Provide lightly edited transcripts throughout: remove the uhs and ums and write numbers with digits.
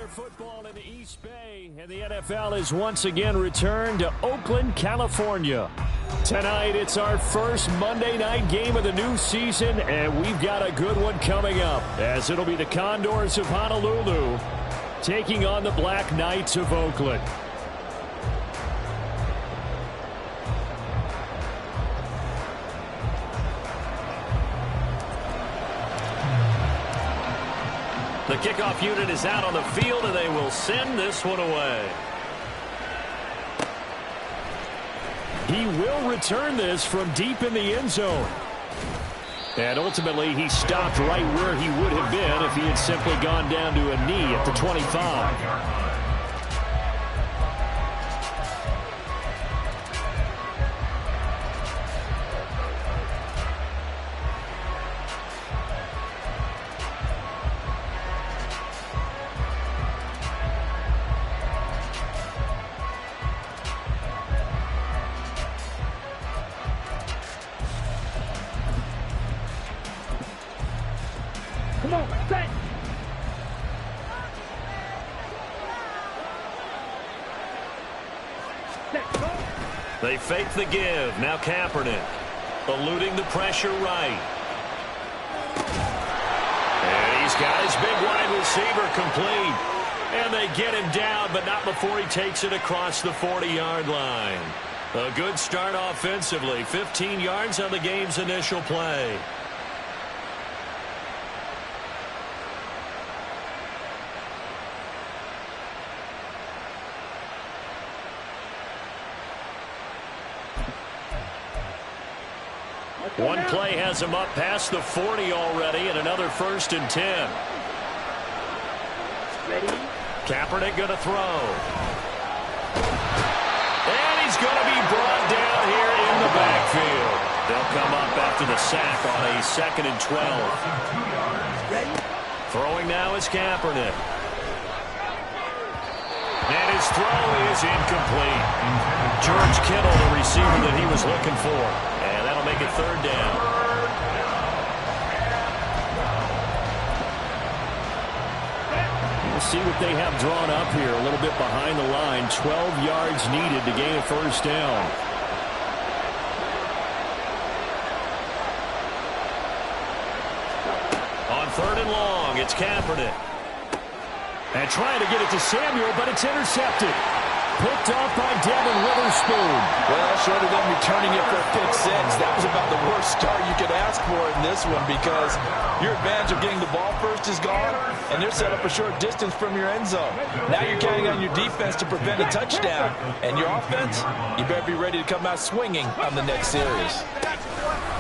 Football in the East Bay, and the NFL is once again returned to Oakland, California. Tonight, it's our first Monday night game of the new season, and we've got a good one coming up, as it'll be the Condors of Honolulu taking on the Black Knights of Oakland. The kickoff unit is out on the field, and they will send this one away. He will return this from deep in the end zone. And ultimately, he stopped right where he would have been if he had simply gone down to a knee at the 25. Come on, set. They fake the give. Now Kaepernick eluding the pressure right. And he's got his big wide receiver complete. And they get him down, but not before he takes it across the 40-yard line. A good start offensively. 15 yards on the game's initial play. One play has him up past the 40 already, and another 1st and 10. Ready? Kaepernick going to throw. And he's going to be brought down here in the backfield. They'll come up after the sack on a 2nd and 12. Ready? Throwing now is Kaepernick. And his throw is incomplete. George Kittle, the receiver that he was looking for. And that'll make it 3rd down. We'll see what they have drawn up here. A little bit behind the line. 12 yards needed to gain a 1st down. On 3rd and long, it's Kaepernick. And trying to get it to Samuel, but it's intercepted. Picked off by Devin Witherspoon. Well, short of them returning it for a pick 6, that was about the worst start you could ask for in this one, because your advantage of getting the ball first is gone, and they're set up a short distance from your end zone. Now you're counting on your defense to prevent a touchdown, and your offense, you better be ready to come out swinging on the next series.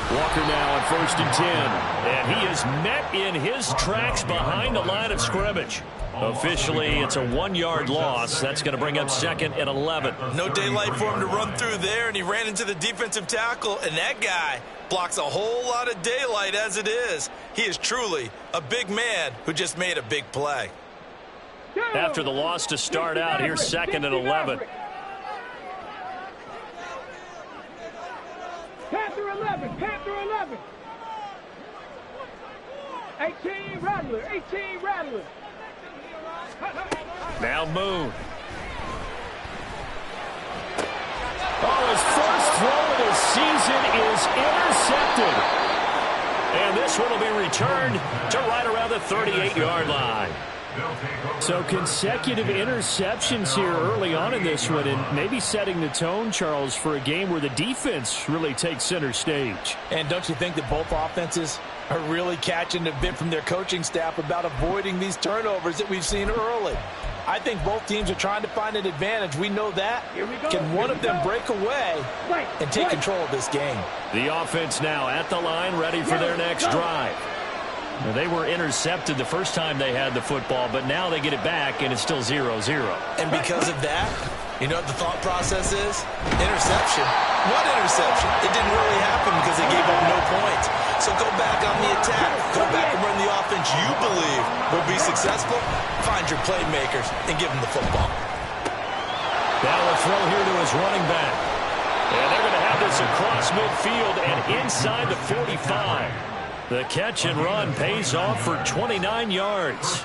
Walker now on 1st and 10. And he is met in his tracks behind the line of scrimmage. Officially, it's a 1-yard loss. That's going to bring up 2nd and 11. No daylight for him to run through there, and he ran into the defensive tackle, and that guy blocks a whole lot of daylight as it is. He is truly a big man who just made a big play. After the loss to start out, here's 2nd and 11. Panther 11, Panther 11. 18 Rattler, 18 Rattler. Now Moon. Oh, his first throw of the season is intercepted. And this one will be returned to right around the 38-yard line. So consecutive interceptions here early on in this one, and maybe setting the tone, Charles, for a game where the defense really takes center stage. And don't you think that both offenses are really catching a bit from their coaching staff about avoiding these turnovers that we've seen early? I think both teams are trying to find an advantage. We know that. Can one of them break away and take control of this game? The offense now at the line, ready for their next drive. Now, they were intercepted the first time they had the football, but now they get it back, and it's still 0-0. And because of that, you know what the thought process is? Interception. What interception? It didn't really happen because they gave up no points. So go back on the attack. Go back and run the offense you believe will be successful. Find your playmakers and give them the football. Now a throw here to his running back. And they're going to have this across midfield and inside the 45. The catch and run pays off for 29 yards.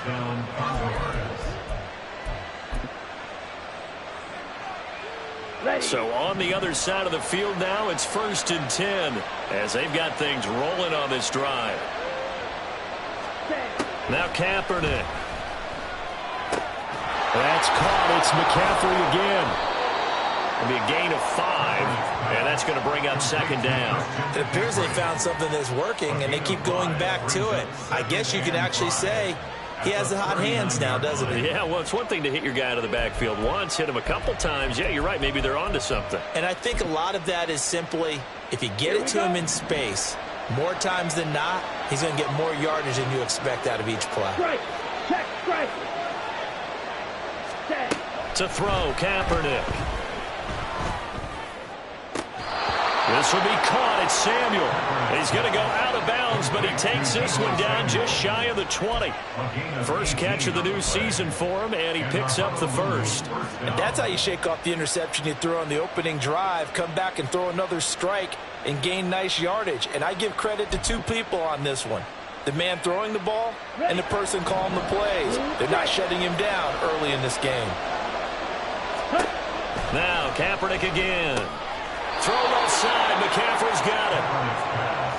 So on the other side of the field now, it's 1st and 10 as they've got things rolling on this drive. Now Kaepernick. That's caught. It's McCaffrey again. It'll be a gain of 5, and that's going to bring up 2nd down. It appears they found something that's working, and they keep going back to it. I guess you could actually say he has the hot hands now, doesn't he? Yeah, well, it's one thing to hit your guy out of the backfield once, hit him a couple times. Yeah, you're right. Maybe they're onto something. And I think a lot of that is simply if you get it to him in space, more times than not, he's going to get more yardage than you expect out of each play. Strike. Check. Strike. Check. To throw, Kaepernick. This will be caught. It's Samuel. He's going to go out of bounds, but he takes this one down just shy of the 20. First catch of the new season for him, and he picks up the first. And that's how you shake off the interception you threw on the opening drive, come back and throw another strike and gain nice yardage. And I give credit to two people on this one. The man throwing the ball and the person calling the plays. They're not shutting him down early in this game. Now Kaepernick again. Throw left side. McCaffrey's got it.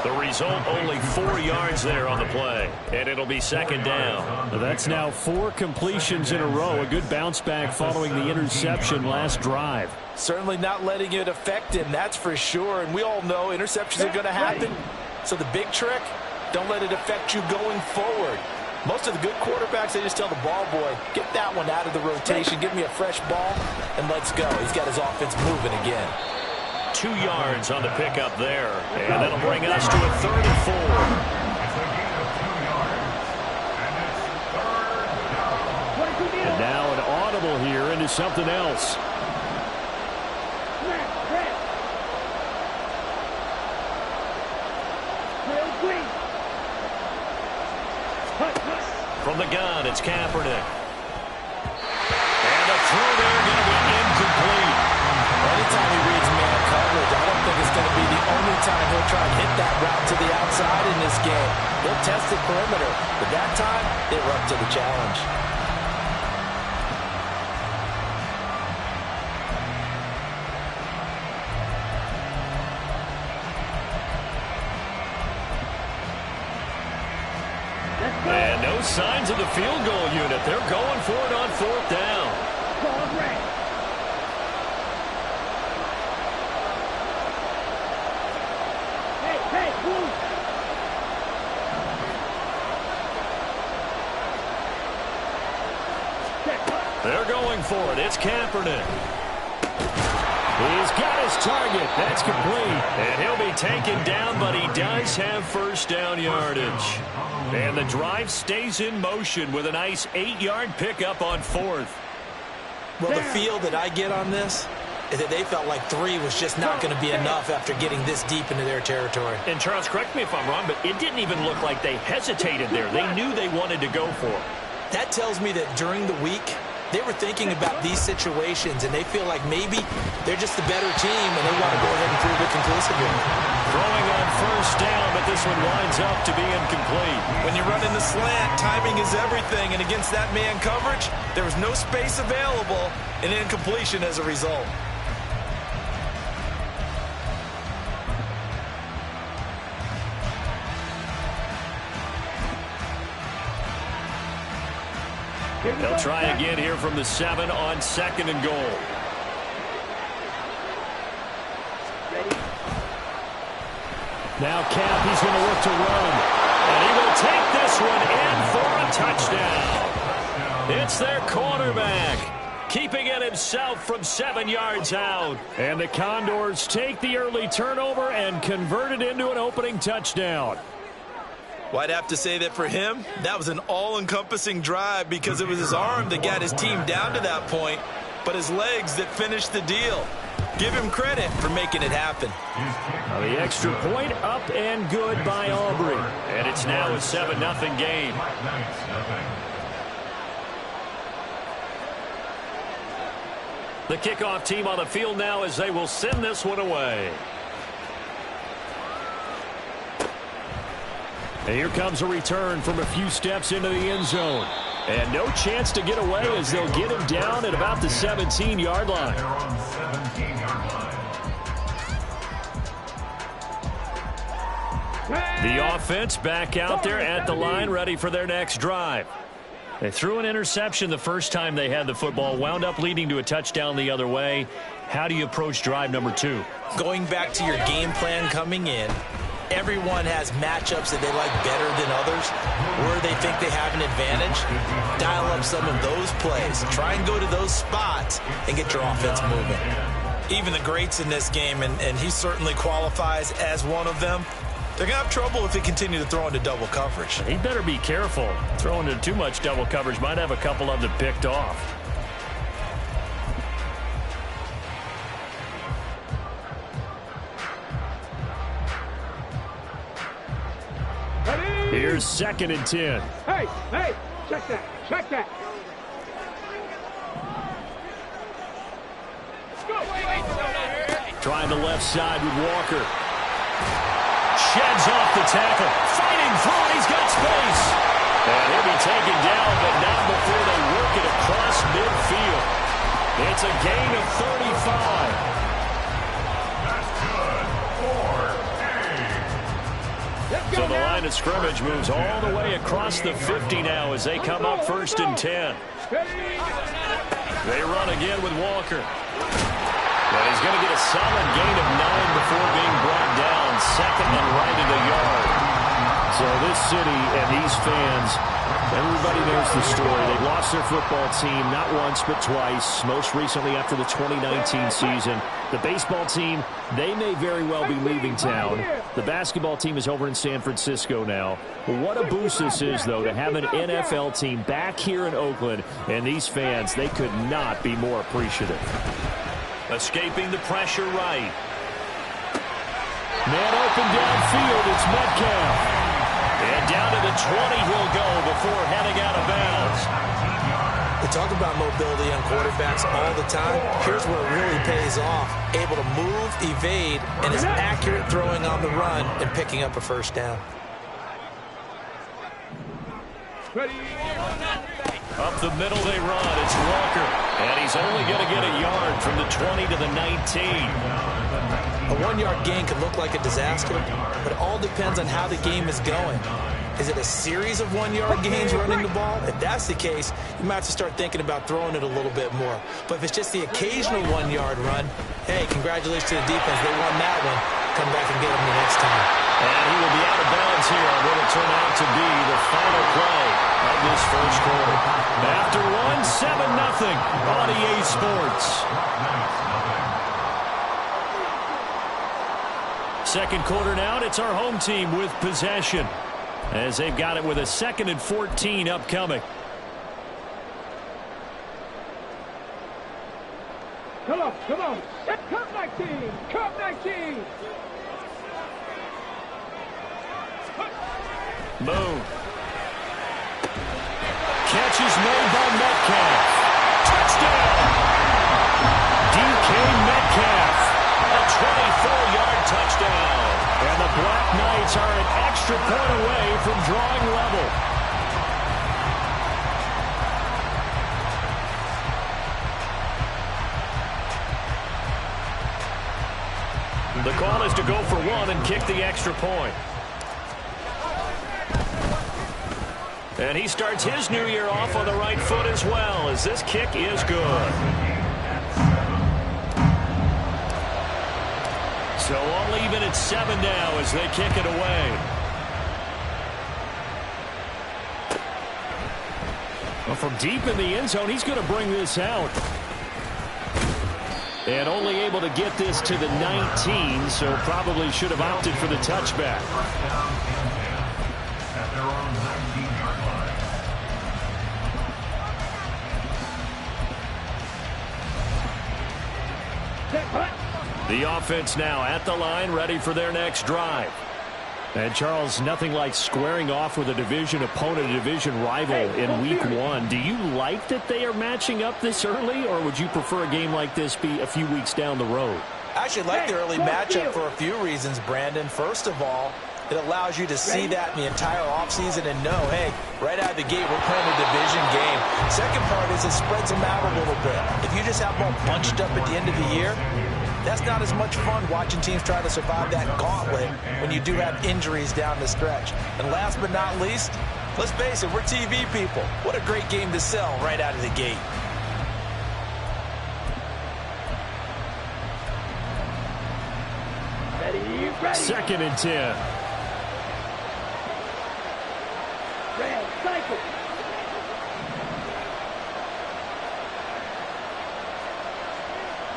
The result, only 4 yards there on the play. And it'll be 2nd down. That's now 4 completions in a row. A good bounce back following the interception last drive. Certainly not letting it affect him, that's for sure. And we all know interceptions are going to happen. So the big trick, don't let it affect you going forward. Most of the good quarterbacks, they just tell the ball boy, get that one out of the rotation, give me a fresh ball, and let's go. He's got his offense moving again. 2 yards on the pickup there. And that'll bring us to a 3rd and 4. And now an audible here into something else. From the gun, it's Kaepernick. And a throw there going to be incomplete. Anytime he reads man coverage, I don't think it's going to be the only time he'll try and hit that route to the outside in this game. He'll test the perimeter, but that time, they were up to the challenge. And no signs of the field goal unit. They're going for it on 4th down. They're going for it. It's Kaepernick. He's got his target. That's complete. And he'll be taken down, but he does have 1st down yardage. And the drive stays in motion with a nice 8-yard pickup on 4th. Well, the feel that I get on this is that they felt like 3 was just not going to be enough after getting this deep into their territory. And Charles, correct me if I'm wrong, but it didn't even look like they hesitated there. They knew they wanted to go for it. That tells me that during the week, they were thinking about these situations, and they feel like maybe they're just the better team, and they want to go ahead and prove it conclusively. Throwing on 1st down, but this one winds up to be incomplete. When you're running the slant, timing is everything, and against that man coverage, there was no space available, and incompletion as a result. They'll try again here from the 7 on 2nd and goal. Now Cap, he's going to look to run. And he will take this one in for a touchdown. It's their quarterback, keeping it himself from 7 yards out. And the Condors take the early turnover and convert it into an opening touchdown. Well, I'd have to say that for him, that was an all-encompassing drive because it was his arm that got his team down to that point, but his legs that finished the deal. Give him credit for making it happen. Now the extra point up and good by Aubrey. And it's now a 7-0 game. The kickoff team on the field now as they will send this one away. And here comes a return from a few steps into the end zone. And no chance to get away as they'll get him down at about the 17-yard line. The offense back out there at the line, ready for their next drive. They threw an interception the first time they had the football, wound up leading to a touchdown the other way. How do you approach drive number 2? Going back to your game plan coming in, everyone has matchups that they like better than others, where they think they have an advantage. Dial up some of those plays. Try and go to those spots and get your offense moving. Even the greats in this game, and he certainly qualifies as one of them, they're going to have trouble if they continue to throw into double coverage. He better be careful. Throwing into too much double coverage might have a couple of them picked off. Here's 2nd and 10. Hey, check that, check that. Trying the left side with Walker. Sheds off the tackle. Fighting through, he's got space. And he'll be taken down, but not before they work it across midfield. It's a gain of 35. So the line of scrimmage moves all the way across the 50 now as they come up 1st and 10. They run again with Walker. And he's going to get a solid gain of 9 before being brought down. 2nd and right at a yard. So this city and these fans, everybody knows the story. They lost their football team not once but twice, most recently after the 2019 season. The baseball team, they may very well be leaving town. The basketball team is over in San Francisco now. But what a boost this is, though, to have an NFL team back here in Oakland. And these fans, they could not be more appreciative. Escaping the pressure right. Man open downfield, it's Metcalf. And down to the 20 he'll go before heading out of bounds. We talk about mobility on quarterbacks all the time. Here's where it really pays off. Able to move, evade, and is accurate throwing on the run and picking up a 1st down. Up the middle they run. It's Walker. And he's only going to get a yard from the 20 to the 19. A 1-yard gain could look like a disaster, but it all depends on how the game is going. Is it a series of 1-yard gains running the ball? If that's the case, you might have to start thinking about throwing it a little bit more. But if it's just the occasional 1-yard run, hey, congratulations to the defense. They won that one. Come back and get them the next time. And he will be out of bounds here on what will turn out to be the final play of this 1st quarter. After 7-0 on EA Sports. 2nd quarter now, it's our home team with possession as they've got it with a 2nd and 14 upcoming. Come on. Cup 19, Cup 19. Boom. Catch is made by Metcalf. Touchdown! DK Metcalf. A 24-yard touchdown. And the Black Knights are an extra point away from drawing level. The call is to go for 1 and kick the extra point. And he starts his new year off on the right foot as well, as this kick is good. So all even at 7 now as they kick it away. Well, from deep in the end zone, he's going to bring this out. And only able to get this to the 19, so probably should have opted for the touchback. The offense now at the line, ready for their next drive. And, Charles, nothing like squaring off with a division opponent, a division rival in Week 1. Do you like that they are matching up this early, or would you prefer a game like this be a few weeks down the road? I actually like the early matchup for a few reasons, Brandon. First of all, It allows you to see that in the entire offseason and know, hey, right out of the gate, we're playing a division game. Second part is it spreads them out a little bit. If you just have them all bunched up at the end of the year, that's not as much fun watching teams try to survive that gauntlet when you do have injuries down the stretch. And last but not least, let's face it, we're TV people. What a great game to sell right out of the gate. Second and 10. Red, cycle.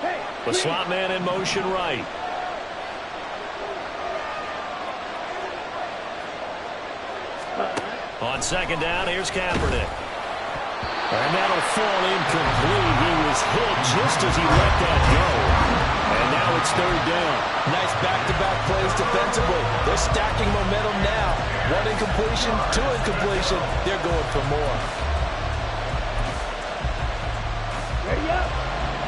Hey, The slot man in motion right. On second down, here's Kaepernick. And that'll fall incomplete. He was hit just as he let that go. And now it's third down. Nice back-to-back plays defensively. They're stacking momentum now. One incompletion, two incompletion. They're going for more. ready up.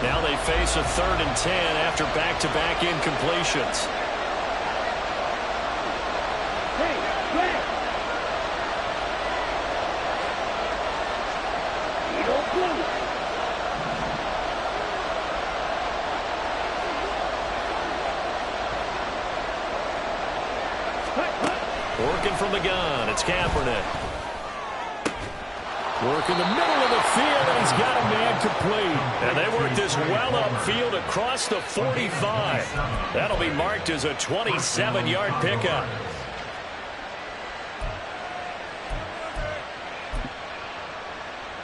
Now they face a 3rd and 10 after back-to-back incompletions. Hey, red. Eagle blue. Working from the gun, it's Kaepernick. Work in the middle of the field, and he's got a man complete. And they work this well upfield across the 45. That'll be marked as a 27-yard pickup.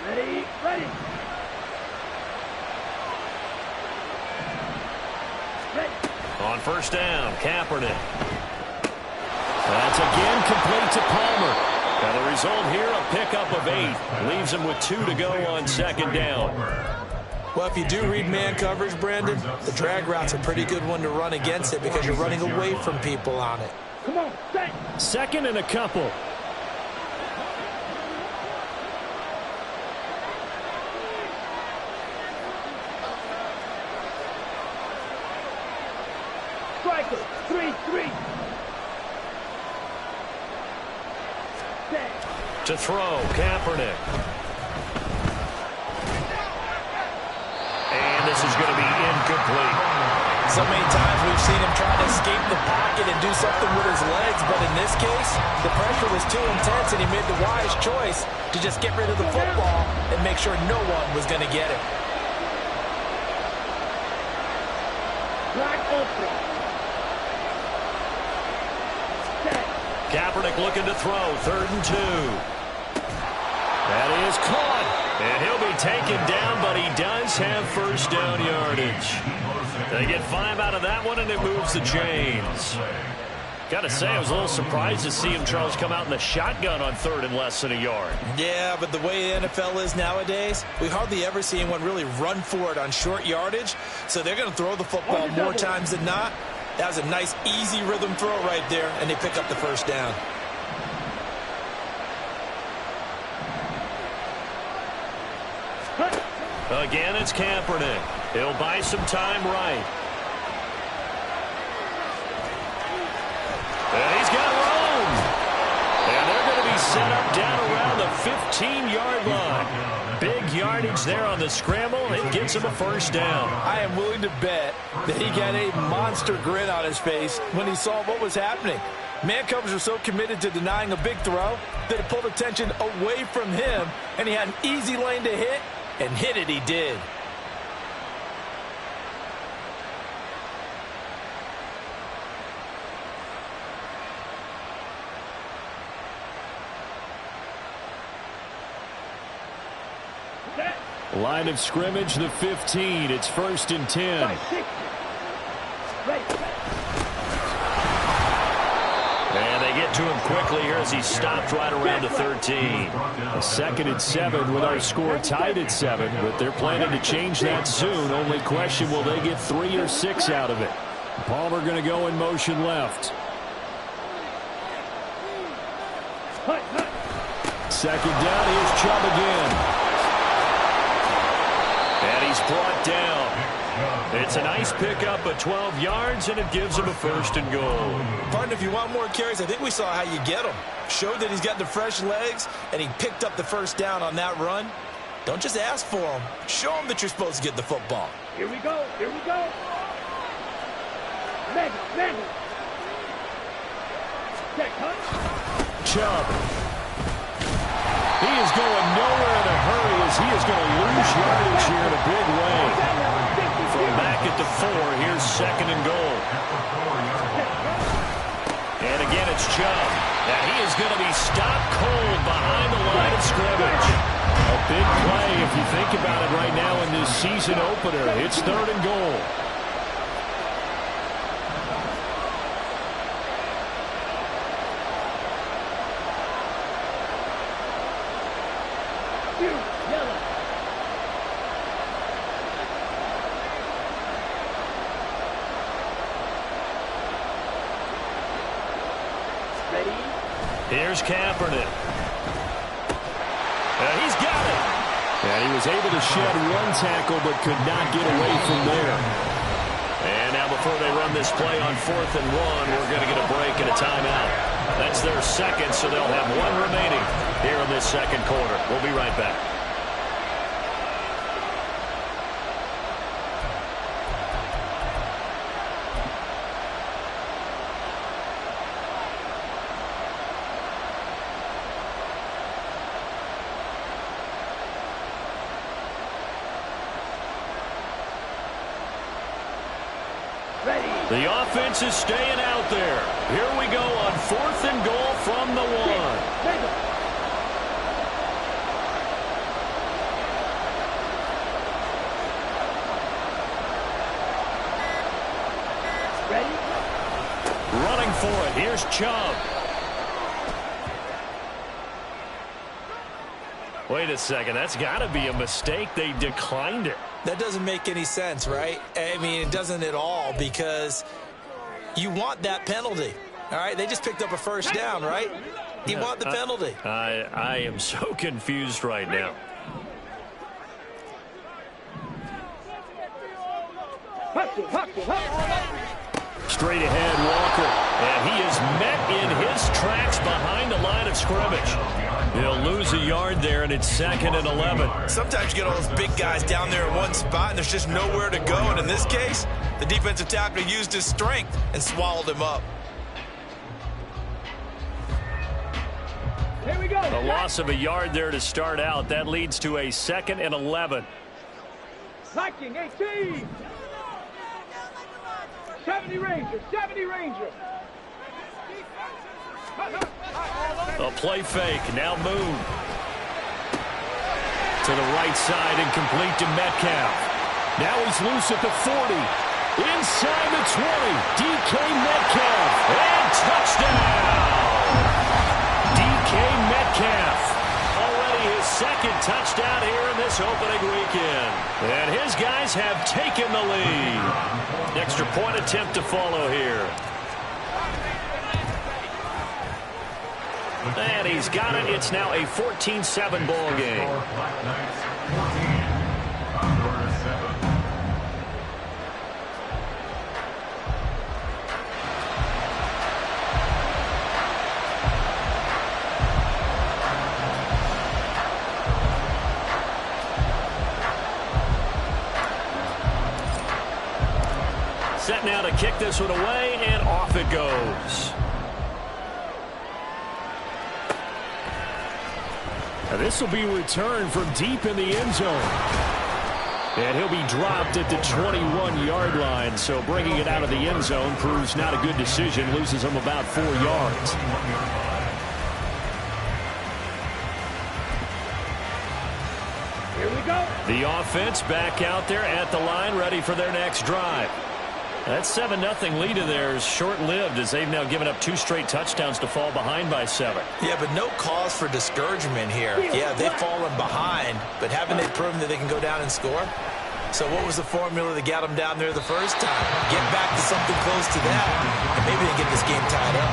Ready, ready. Ready. On first down, Kaepernick. That's again complete to Palmer. And the result here, a pickup of 8. Leaves him with 2 to go on second down. Well, if you do read man coverage, Brandon, the drag route's a pretty good one to run against it because you're running away from people on it. Come on, set. Second and a couple. Striker, 3-3. Set. To throw, Kaepernick. And this is going to be incomplete. So many times we've seen him try to escape the pocket and do something with his legs, but in this case, the pressure was too intense and he made the wise choice to just get rid of the football and make sure no one was going to get it. Black open. Set. Kaepernick looking to throw, 3rd and 2. That is caught. And he'll be taken down, but he does have first down yardage. They get 5 out of that one, and it moves the chains. Got to say, I was a little surprised to see him, Charles, come out in the shotgun on 3rd and less than a yard. Yeah, but the way the NFL is nowadays, we hardly ever see anyone really run for it on short yardage. So they're going to throw the football more times than not. That was a nice, easy rhythm throw right there, and they pick up the first down. Again, it's Kaepernick. He'll buy some time right. And he's got room. And they're going to be set up down around the 15-yard line. Big yardage there on the scramble. It gets him a first down. I am willing to bet that he got a monster grin on his face when he saw what was happening. Man coverage are so committed to denying a big throw that it pulled attention away from him, and he had an easy lane to hit, and hit it he did. Line of scrimmage, the 15. It's 1st and 10. And they get to him quickly here as he stopped right around the 13. A 2nd and 7 with our score tied at 7, but they're planning to change that soon. Only question, will they get 3 or 6 out of it? Palmer going to go in motion left. 2nd down, here's Chubb again. And he is brought down. It's a nice pickup of 12 yards, and it gives him a 1st and goal. Partner, if you want more carries, I think we saw how you get them. Showed that he's got the fresh legs, and he picked up the 1st down on that run. Don't just ask for him. Show him that you're supposed to get the football. Here we go. Here we go. Mega. Check, huh? Chubb. He is going nowhere in a hurry as he is going to lose yardage here in a big way. From back at the 4, here's 2nd and goal. And again, it's Chubb. And he is going to be stopped cold behind the line of scrimmage. A big play if you think about it right now in this season opener. It's 3rd and goal. Here's Kaepernick. He's got it. And he was able to shed 1 tackle but could not get away from there. And now before they run this play on 4th and 1, we're going to get a break and a timeout. That's their 2nd, so they'll have 1 remaining here in this 2nd quarter. We'll be right back. The offense is staying out there. Here we go on 4th and goal from the 1. Running for it. Here's Chubb. Wait a second. That's got to be a mistake. They declined it. That doesn't make any sense, right? I mean, it doesn't at all, because you want that penalty. All right, they just picked up a 1st down, right? You want the penalty. I am so confused right now. Straight ahead, Walker. And he is met in his tracks behind the line of scrimmage. He'll lose a yard there, and it's 2nd and 11. Sometimes you get all those big guys down there in one spot, and there's just nowhere to go. And in this case, the defensive tackle used his strength and swallowed him up. Here we go. A loss of a yard there to start out. That leads to a 2nd and 11. Viking 18. 70 Rangers. 70 Rangers. A play fake. Now move. To the right side and complete to Metcalf. Now he's loose at the 40. Inside the 20. DK Metcalf. And touchdown. DK Metcalf. Already his 2nd touchdown here in this opening weekend. And his guys have taken the lead. Extra point attempt to follow here. And he's got it. It's now a 14-7 ball game. Set now to kick this one away, and off it goes. Now this will be returned from deep in the end zone. And he'll be dropped at the 21-yard line, so bringing it out of the end zone proves not a good decision, loses him about 4 yards. Here we go. The offense back out there at the line, ready for their next drive. That 7-0 lead of theirs short-lived as they've now given up 2 straight touchdowns to fall behind by 7. Yeah, but no cause for discouragement here. Yeah, they've fallen behind, but haven't they proven that they can go down and score? So what was the formula that got them down there the first time? Get back to something close to that, and maybe they get this game tied up.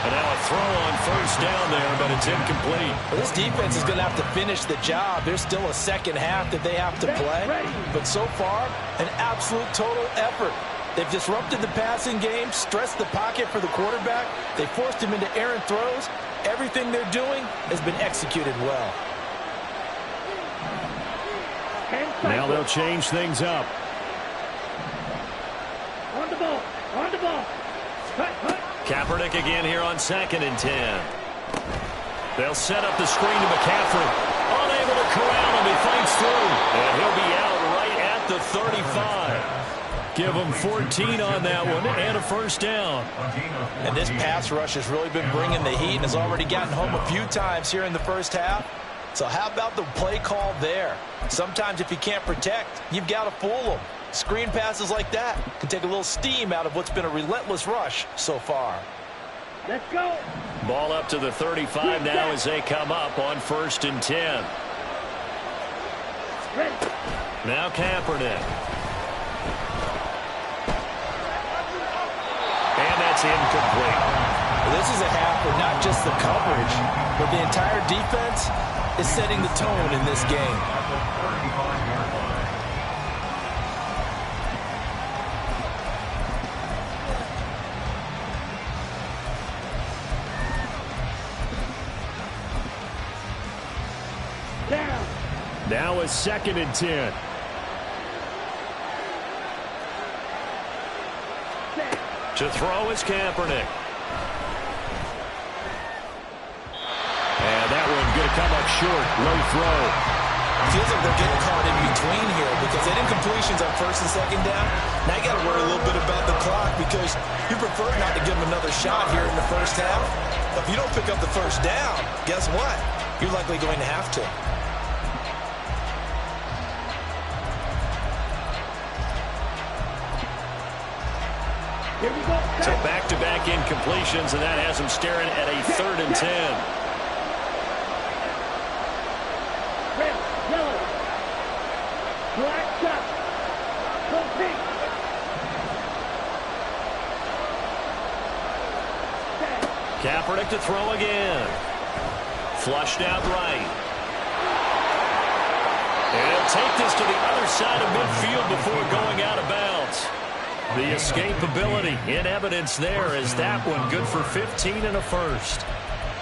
An now a throw on first down there, but it's incomplete. Well, this defense is going to have to finish the job. There's still a second half that they have to play. But so far, an absolute total effort. They've disrupted the passing game, stressed the pocket for the quarterback. They forced him into errant throws. Everything they're doing has been executed well. Now they'll change things up. On the ball. On the ball. Kaepernick again here on 2nd and 10. They'll set up the screen to McCaffrey. Unable to corral him. He fights through. And he'll be out right at the 35. Give him 14 on that one and a first down. And this pass rush has really been bringing the heat and has already gotten home a few times here in the first half. So how about the play call there? Sometimes if you can't protect, you've got to fool them. Screen passes like that can take a little steam out of what's been a relentless rush so far. Let's go. Ball up to the 35 now as they come up on 1st and 10. Ready. Now Kaepernick. And that's incomplete. This is a half where not just the coverage, but the entire defense is setting the tone in this game. Down. Now a 2nd and 10. To throw is Kaepernick. And that one going to come up short. Low throw. Feels like they're getting caught in between here because they did completions on 1st and 2nd down. Now you got to worry a little bit about the clock because you prefer not to give them another shot here in the first half. But if you don't pick up the first down, guess what? You're likely going to have to. Here we go. So back-to-back incompletions, and that has them staring at a 3rd and 10. Red, yellow, black shot, go pink. Kaepernick to throw again. Flushed out right. And he'll take this to the other side of midfield before going out of bounds. The escapability in evidence there is that one good for 15 and a first.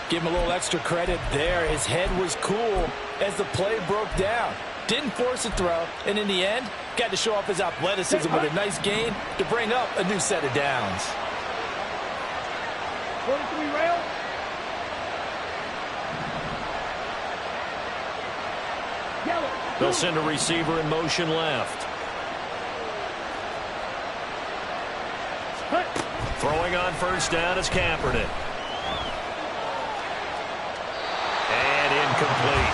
Give him a little extra credit there. His head was cool as the play broke down. Didn't force a throw, and in the end, got to show off his athleticism with a nice gain to bring up a new set of downs. 43 rail. Yellow. They'll send a receiver in motion left. Throwing on first down is Kaepernick. And incomplete.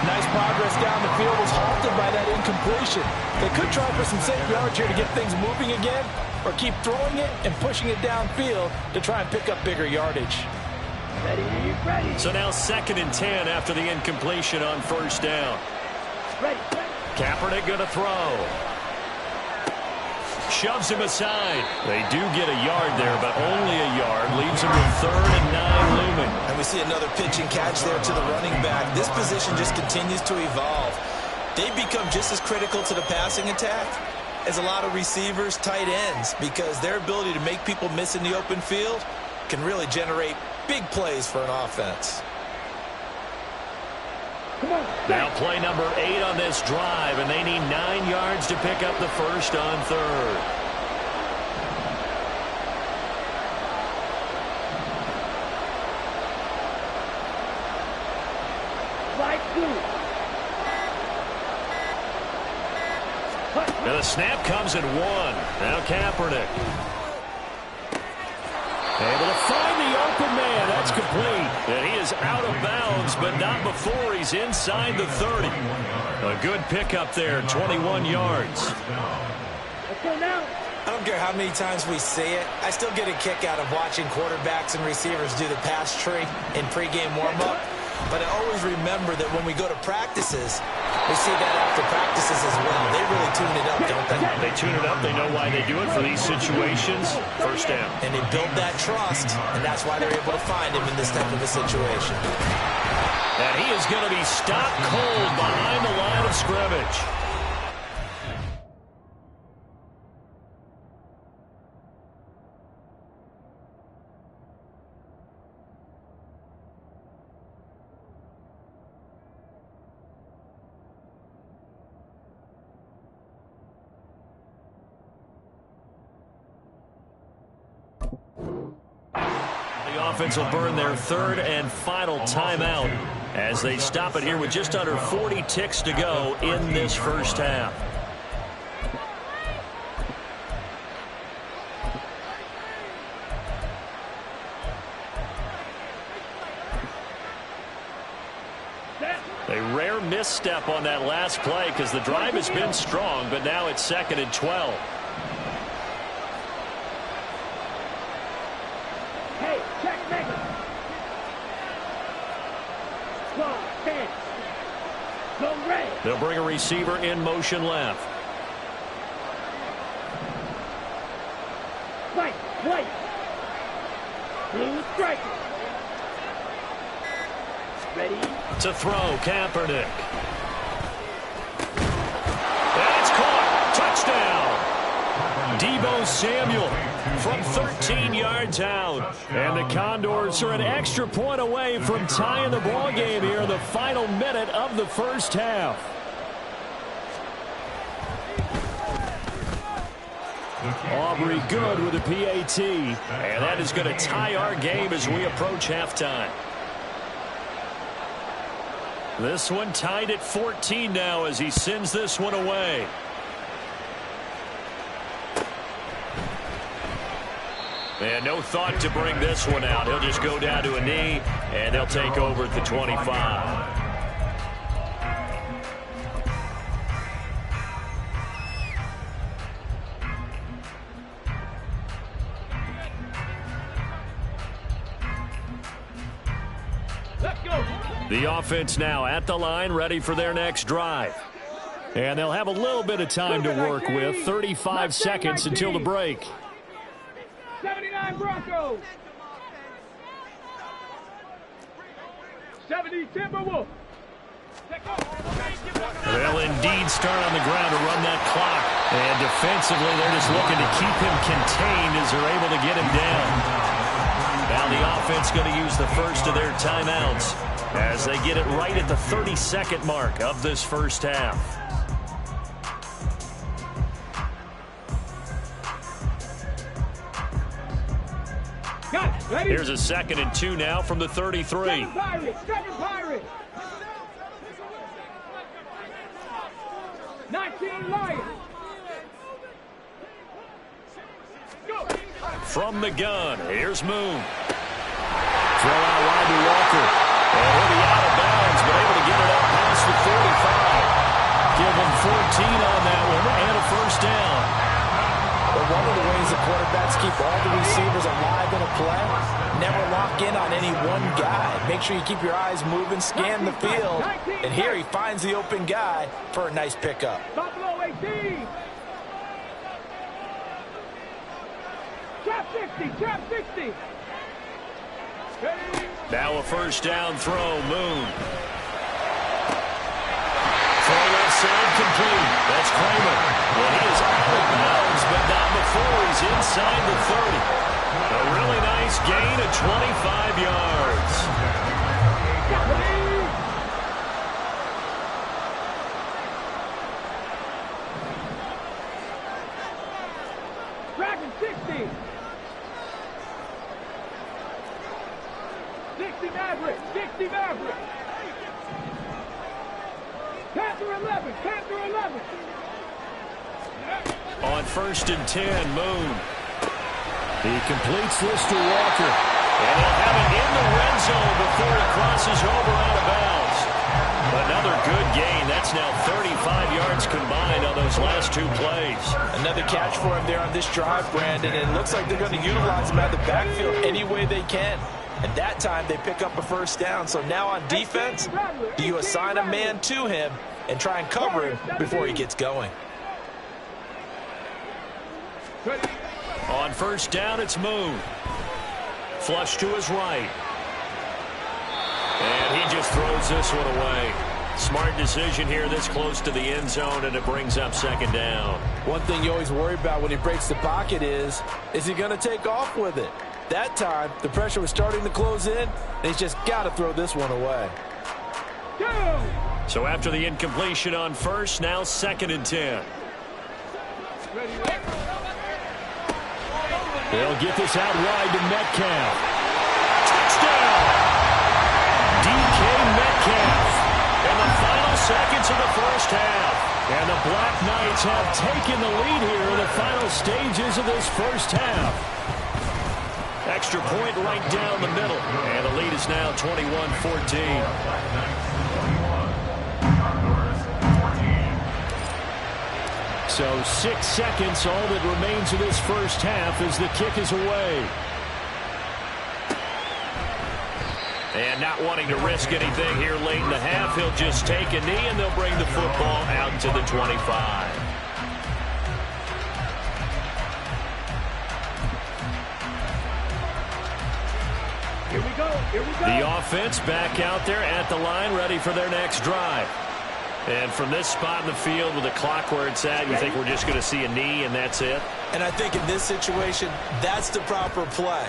Nice progress down the field was halted by that incompletion. They could try for some safe yards here to get things moving again, or keep throwing it and pushing it downfield to try and pick up bigger yardage. Ready, ready. So now 2nd and 10 after the incompletion on first down. Ready. Kaepernick going to throw. Shoves him aside. They do get a yard there, but only a yard. Leaves him with 3rd and 9 looming. And we see another pitch and catch there to the running back. This position just continues to evolve. They become just as critical to the passing attack as a lot of receivers, tight ends, because their ability to make people miss in the open field can really generate big plays for an offense. Now play number 8 on this drive, and they need 9 yards to pick up the first on 3rd. And the snap comes at 1. Now Kaepernick. Able to find the open man. That's complete. And he is out of bounds, but not before he's inside the 30. A good pickup there, 21 yards. Let's go now. I don't care how many times we see it. I still get a kick out of watching quarterbacks and receivers do the pass tree in pregame warm-up. But I always remember that when we go to practices, we see that after practices as well. They really tune it up, don't they? They tune it up. They know why they do it for these situations. First down. And they build that trust, and that's why they're able to find him in this type of a situation. And he is going to be stopped cold behind the line of scrimmage. Offense will burn their third and final timeout as they stop it here with just under 40 ticks to go in this first half. A rare misstep on that last play because the drive has been strong, but now it's 2nd and 12. They'll bring a receiver in motion left. White. Blue striker. Ready. To throw, Kaepernick. That's caught. Touchdown. Deebo Samuel from 13 yards out. And the Condors are an extra point away from tying the ball game here in the final minute of the first half. Aubrey good with a PAT. And that is going to tie our game as we approach halftime. This one tied at 14 now as he sends this one away. And no thought to bring this one out. He'll just go down to a knee, and they'll take over at the 25. The offense now at the line, ready for their next drive. And they'll have a little bit of time to work with. 35 seconds until the break. 79 Broncos. 70 Timberwolves. They'll indeed start on the ground to run that clock. And defensively, they're just looking to keep him contained as they're able to get him down. Now the offense going to use the first of their timeouts as they get it right at the 30-second mark of this first half. Here's a 2nd and 2 now from the 33. Second Pirates. 19 Lions. Go. From the gun, here's Moon. Throw out wide to Walker. And he'll be out of bounds, but able to get it up past the 45. Give him 14 on that one and a first down. But one of the ways the quarterbacks keep all the receivers alive in a play, never lock in on any one guy. Make sure you keep your eyes moving, scan the field. And here he finds the open guy for a nice pickup. Buffalo 18. Trap 60. Now a first down throw, Moon. Throw left side complete. That's Kramer. Well, he is out of bounds, but not before he's inside the 30. A really nice gain of 25 yards. Dragon 60. 60 Maverick. Panther 11. On 1st and 10, Moon. He completes this to Walker. And he'll have it in the red zone before he crosses over out of bounds. Another good gain. That's now 35 yards combined on those last two plays. Another catch for him there on this drive, Brandon. And it looks like they're going to utilize him out of the backfield any way they can. And that time they pick up a first down. So now on defense, do you assign a man to him and try and cover him before he gets going? On first down, it's Moon. Flush to his right. And he just throws this one away. Smart decision here this close to the end zone, and it brings up second down. One thing you always worry about when he breaks the pocket is he going to take off with it? That time, the pressure was starting to close in, and he's just got to throw this one away. So after the incompletion on first, now 2nd and 10. They'll get this out wide to Metcalf. Touchdown! DK Metcalf. In the final seconds of the first half. And the Black Knights have taken the lead here in the final stages of this first half. Extra point right down the middle. And the lead is now 21-14. So 6 seconds, all that remains of this first half as the kick is away. And not wanting to risk anything here late in the half, he'll just take a knee and they'll bring the football out to the 25. Here we go. Here we go. The offense back out there at the line, ready for their next drive. And from this spot in the field with the clock where it's at, you think we're just going to see a knee and that's it? And I think in this situation, that's the proper play.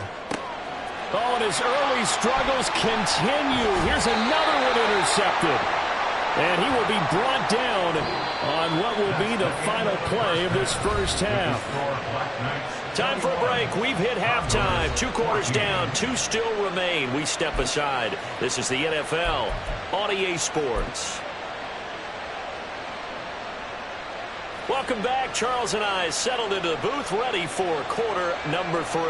Oh, and his early struggles continue. Here's another one intercepted. And he will be brought down on what will be the final play of this first half. Time for a break. We've hit halftime. 2 quarters down. 2 still remain. We step aside. This is the NFL on EA Sports. Welcome back. Charles and I settled into the booth, ready for quarter number 3.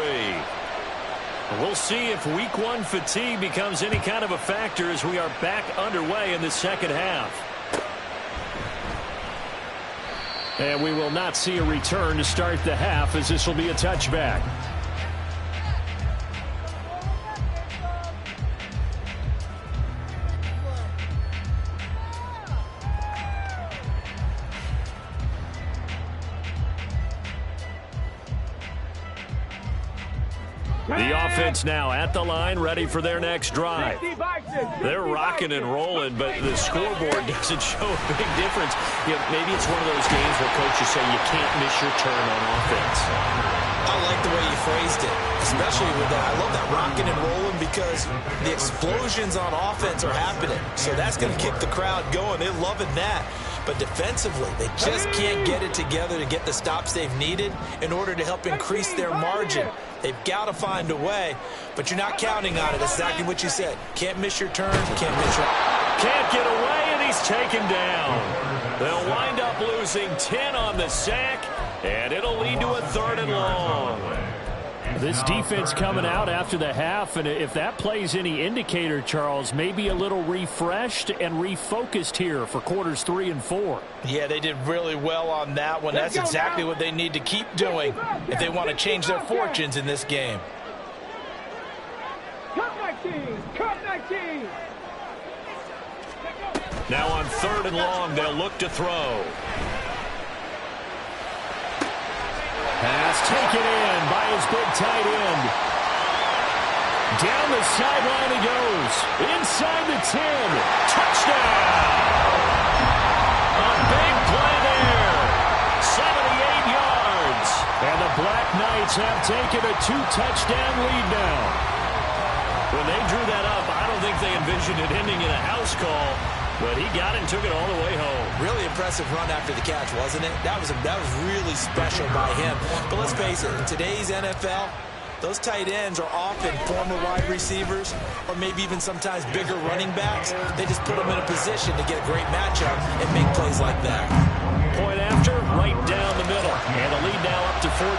We'll see if week 1 fatigue becomes any kind of a factor as we are back underway in the second half. And we will not see a return to start the half, as this will be a touchback. The offense now at the line, ready for their next drive. They're rocking and rolling, but the scoreboard doesn't show a big difference. You know, maybe it's one of those games where coaches say you can't miss your turn on offense. I like the way you phrased it, especially with that. I love that rocking and rolling because the explosions on offense are happening. So that's going to keep the crowd going. They're loving that. But defensively, they just can't get it together to get the stops they've needed in order to help increase their margin. They've got to find a way, but you're not counting on it. That's exactly what you said. Can't miss your turn, can't miss your... Can't get away, and he's taken down. They'll wind up losing 10 on the sack, and it'll lead to a 3rd and long. This defense coming out after the half, and if that plays any indicator, Charles, maybe a little refreshed and refocused here for quarters 3 and 4. Yeah, they did really well on that one. That's exactly what they need to keep doing if they want to change their fortunes in this game. Cut 19. Cut 19. Now on 3rd and long, they'll look to throw. Pass taken in by his big tight end. Down the sideline he goes. Inside the 10. Touchdown! A big play there. 78 yards. And the Black Knights have taken a 2-touchdown lead now. When they drew that up, I don't think they envisioned it ending in a house call. But he got it and took it all the way home. Really impressive run after the catch, wasn't it? That was really special by him. But let's face it, in today's NFL, those tight ends are often former wide receivers or maybe even sometimes bigger running backs. They just put them in a position to get a great matchup and make plays like that. Point after, right down the middle. And the lead now up to 14.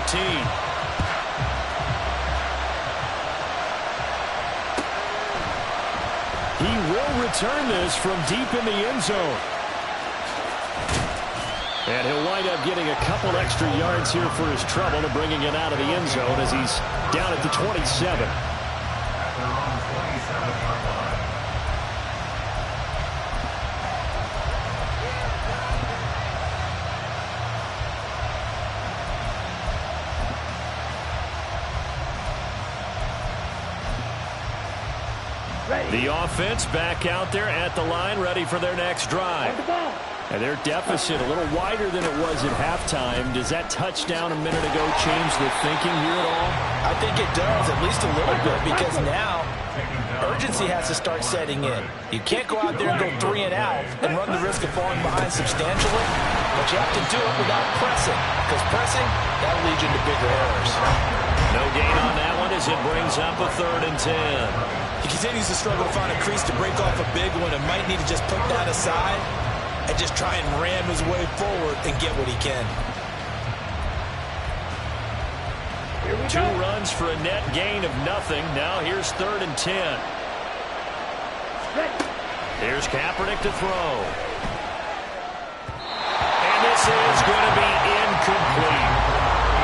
He will return this from deep in the end zone. And he'll wind up getting a couple extra yards here for his trouble to bringing it out of the end zone as he's down at the 27. The offense back out there at the line, ready for their next drive. And their deficit a little wider than it was at halftime. Does that touchdown a minute ago change the thinking here at all? I think it does, at least a little bit, because now urgency has to start setting in. You can't go out there and go 3 and out and run the risk of falling behind substantially, but you have to do it without pressing, because pressing, that'll lead you into bigger errors. No gain on that one as it brings up a 3rd and 10. He continues to struggle to find a crease to break off a big one and might need to just put that aside and just try and ram his way forward and get what he can. 2 runs for a net gain of nothing. Now here's 3rd and 10. Here's Kaepernick to throw. And this is going to be incomplete.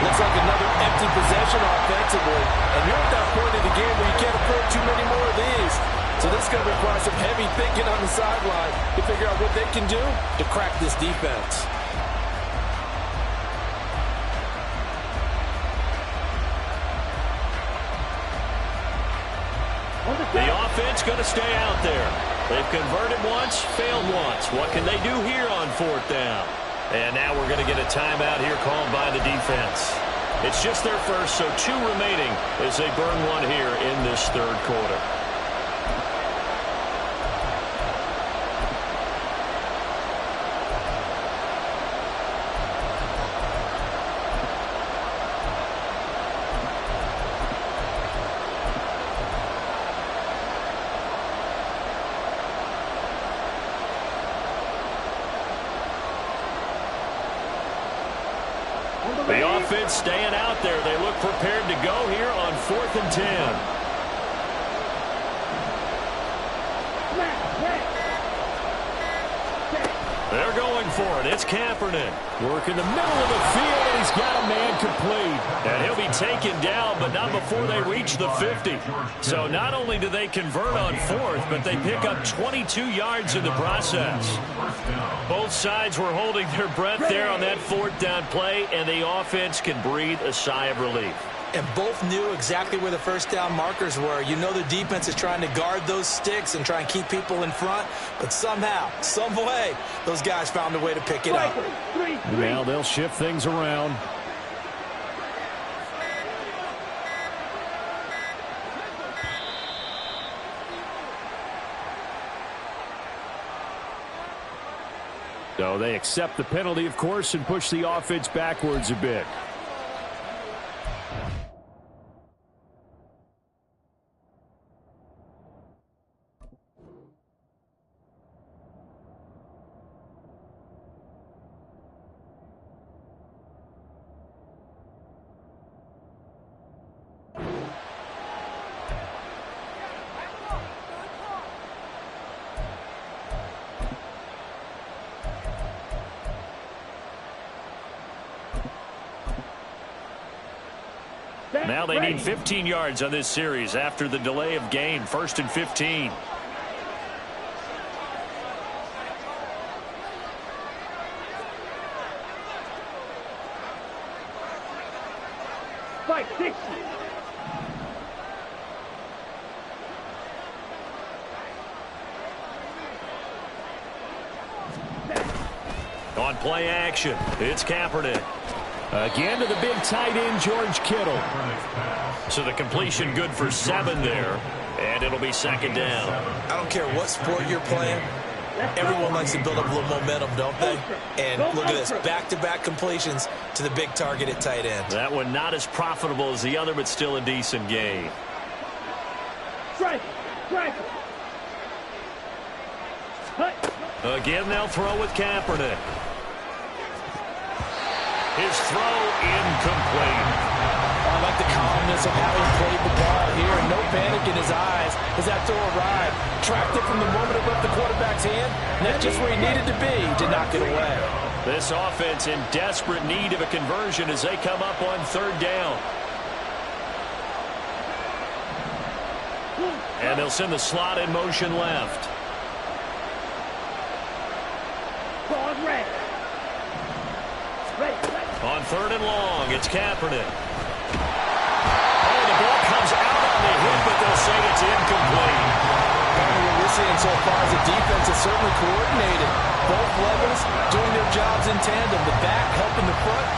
Looks like another empty possession offensively, and you're at that point in the game where you can't afford too many more of these. So this is going to require some heavy thinking on the sideline to figure out what they can do to crack this defense. The offense going to stay out there. They've converted once, failed once. What can they do here on 4th down? And now we're going to get a timeout here called by the defense. It's just their first, so 2 remaining as they burn one here in this 3rd quarter. The offense staying out there. They look prepared to go here on 4th and 10. They're going for it. It's Kaepernick. Working the middle of the field, and he's got a man complete. And he'll be taken down, but not before they reach the 50. So not only do they convert on 4th, but they pick up 22 yards in the process. Both sides were holding their breath there on that 4th down play, and the offense can breathe a sigh of relief. And both knew exactly where the first down markers were. You know the defense is trying to guard those sticks and try and keep people in front, but somehow, some way, those guys found a way to pick it up. Now they'll shift things around. So they accept the penalty, of course, and push the offense backwards a bit. Now they need 15 yards on this series after the delay of game. 1st and 15. Fight 60. On play action, it's Kaepernick. Again to the big tight end, George Kittle. So the completion good for 7 there, and it'll be 2nd down. I don't care what sport you're playing. Everyone likes to build up a little momentum, don't they? And look at this, back-to-back completions to the big target at tight end. That one not as profitable as the other, but still a decent gain. Strike. Again, they'll throw with Kaepernick. His throw incomplete. I like the calmness of how he played the ball here. No panic in his eyes as that throw arrived. Tracked it from the moment it left the quarterback's hand. And that's just where he needed to be to knock it away. This offense in desperate need of a conversion as they come up on 3rd down. And they'll send the slot in motion left. On 3rd and long, it's Kaepernick. Oh, the ball comes out on the hit, but they'll say it's incomplete. seeing so far is the defense is certainly coordinated. Both levels doing their jobs in tandem. The back helping the front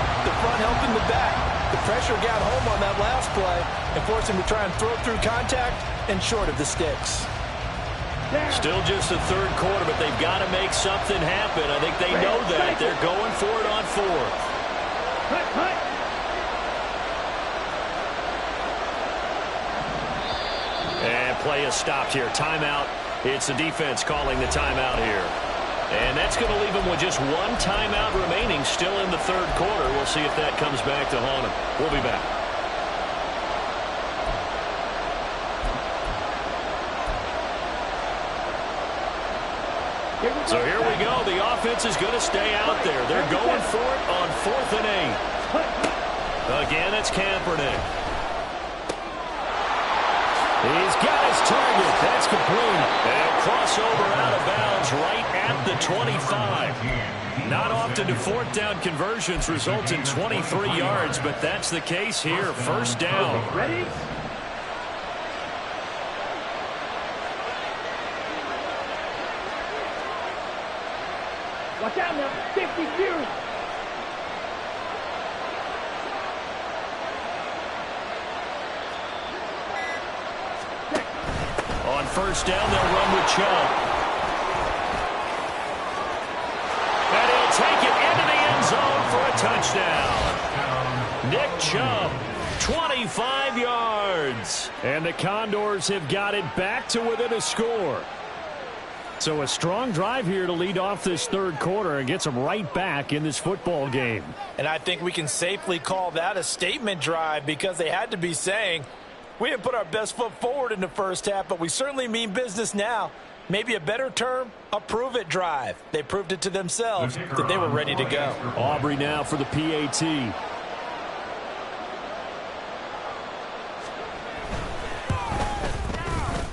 helping the back. The pressure got home on that last play and forced him to try and throw through contact and short of the sticks. Still just the third quarter, but they've got to make something happen. I think they know that. They're going for it on fourth. And play is stopped here. Timeout. It's the defense calling the timeout here. And that's going to leave them with just one timeout remaining still in the third quarter. We'll see if that comes back to haunt them. We'll be back. So here we go. The offense is going to stay out there. They're going for it on 4th and 8. Again, it's Kaepernick. He's got his target. That's complete. And crossover out of bounds right at the 25. Not often do 4th down conversions result in 23 yards, but that's the case here. First down. Ready? Watch out now. 52. On first down, they'll run with Chubb. And he'll take it into the end zone for a touchdown. Nick Chubb, 25 yards. And the Condors have got it back to within a score. So a strong drive here to lead off this third quarter and gets them right back in this football game. And I think we can safely call that a statement drive because they had to be saying, we didn't put our best foot forward in the first half, but we certainly mean business now. Maybe a better term, a prove-it drive. They proved it to themselves that they were ready to go. Aubrey now for the PAT.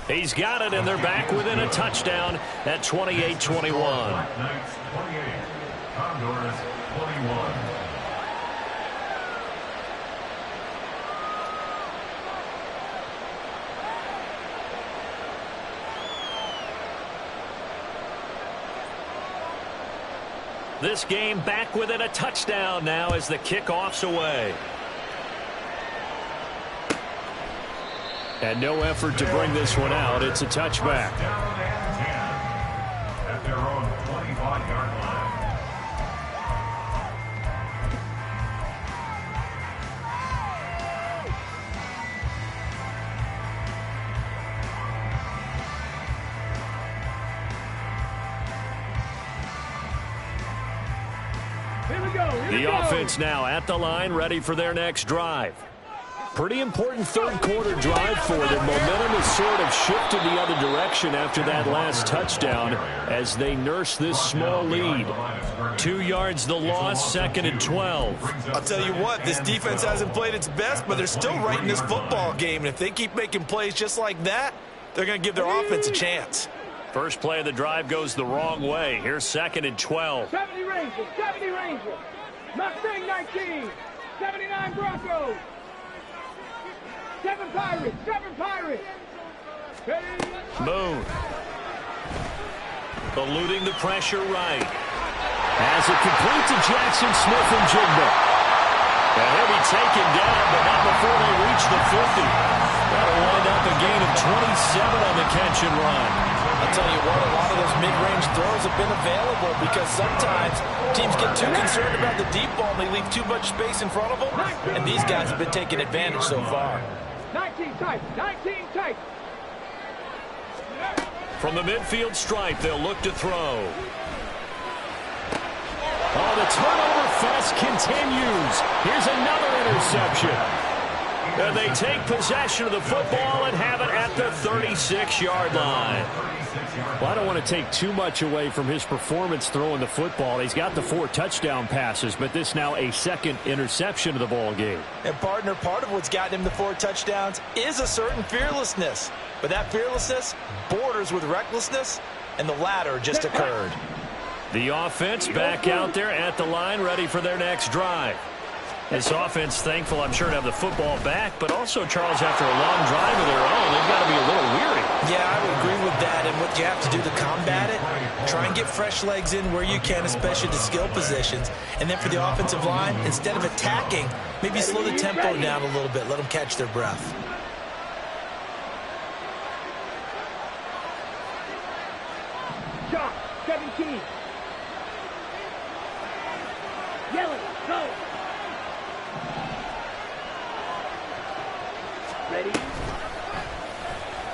He's got it, and they're back within a touchdown at 28-21. Condors 21. This game back within a touchdown now as the kickoff's away. And no effort to bring this one out. It's a touchback. At their own 25-yard line. Here we go. The offense now at the line, ready for their next drive. Pretty important third quarter drive for them. Momentum has sort of shifted the other direction after that last touchdown as they nurse this small lead. 2 yards the loss, 2nd and 12. I'll tell you what, this defense hasn't played its best, but they're still right in this football game. And if they keep making plays just like that, they're going to give their offense a chance. First play of the drive goes the wrong way. Here's 2nd and 12. 70 Rangers, 70 Rangers. Mustang 19, 79 Broncos. 7 Pirates, 7 Pirates. Moon. Eluding the pressure right. As it complete to Jackson Smith and Jigba. And he'll be taken down, but not before they reach the 50. That'll wind up a gain of 27 on the catch and run. I'll tell you what, a lot of those mid-range throws have been available because sometimes teams get too concerned about the deep ball and they leave too much space in front of them, and these guys have been taking advantage so far. 19 tight, 19 tight. From the midfield stripe, they'll look to throw. Oh, the turnover fest continues. Here's another interception. And they take possession of the football and have it at the 36-yard line. Well, I don't want to take too much away from his performance throwing the football. He's got the 4 touchdown passes, but this now a 2nd interception of the ball game. And, partner, part of what's gotten him the 4 touchdowns is a certain fearlessness. But that fearlessness borders with recklessness, and the latter just occurred. The offense back out there at the line, ready for their next drive. This offense thankful, I'm sure, to have the football back, but also, Charles, after a long drive of their own, they've got to be a little weary. Yeah, I would agree with that, and what you have to do to combat it, try and get fresh legs in where you can, especially the skill positions. And then for the offensive line, instead of attacking, maybe slow the tempo down a little bit, let them catch their breath. Shot, 17. Yellow, go. Ready?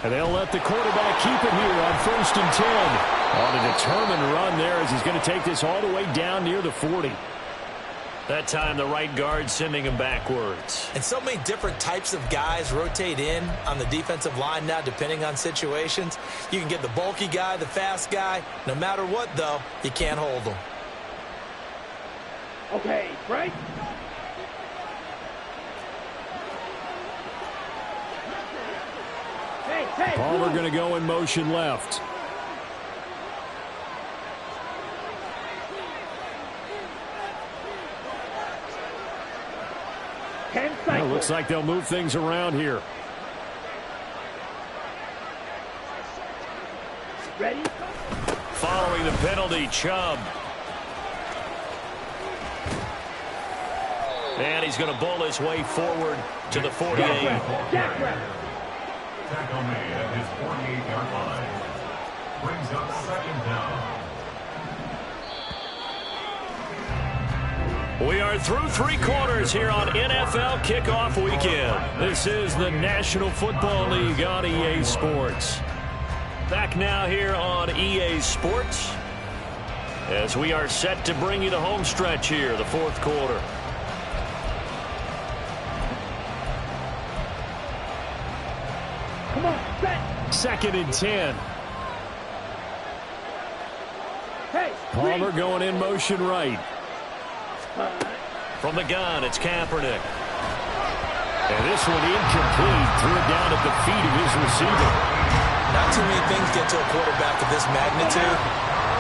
And they'll let the quarterback keep it here on 1st and 10. On a determined run there as he's going to take this all the way down near the 40. That time, the right guard sending him backwards. And so many different types of guys rotate in on the defensive line now, depending on situations. You can get the bulky guy, the fast guy. No matter what, though, you can't hold them. Okay, right? Hey, Palmer going to go in motion left. Well, looks like they'll move things around here. Ready? Following the penalty, Chubb. And he's going to bowl his way forward to the 48. Tackle made at his 48-yard line. Brings up 2nd down. We are through 3 quarters here on NFL Kickoff Weekend. This is the National Football League on EA Sports. Back now here on EA Sports as we are set to bring you the home stretch here, the 4th quarter. Come on, set. 2nd and 10. Hey, Palmer going in motion right. From the gun, it's Kaepernick. And this one incomplete. Threw it down at the feet of his receiver. Not too many things get to a quarterback of this magnitude,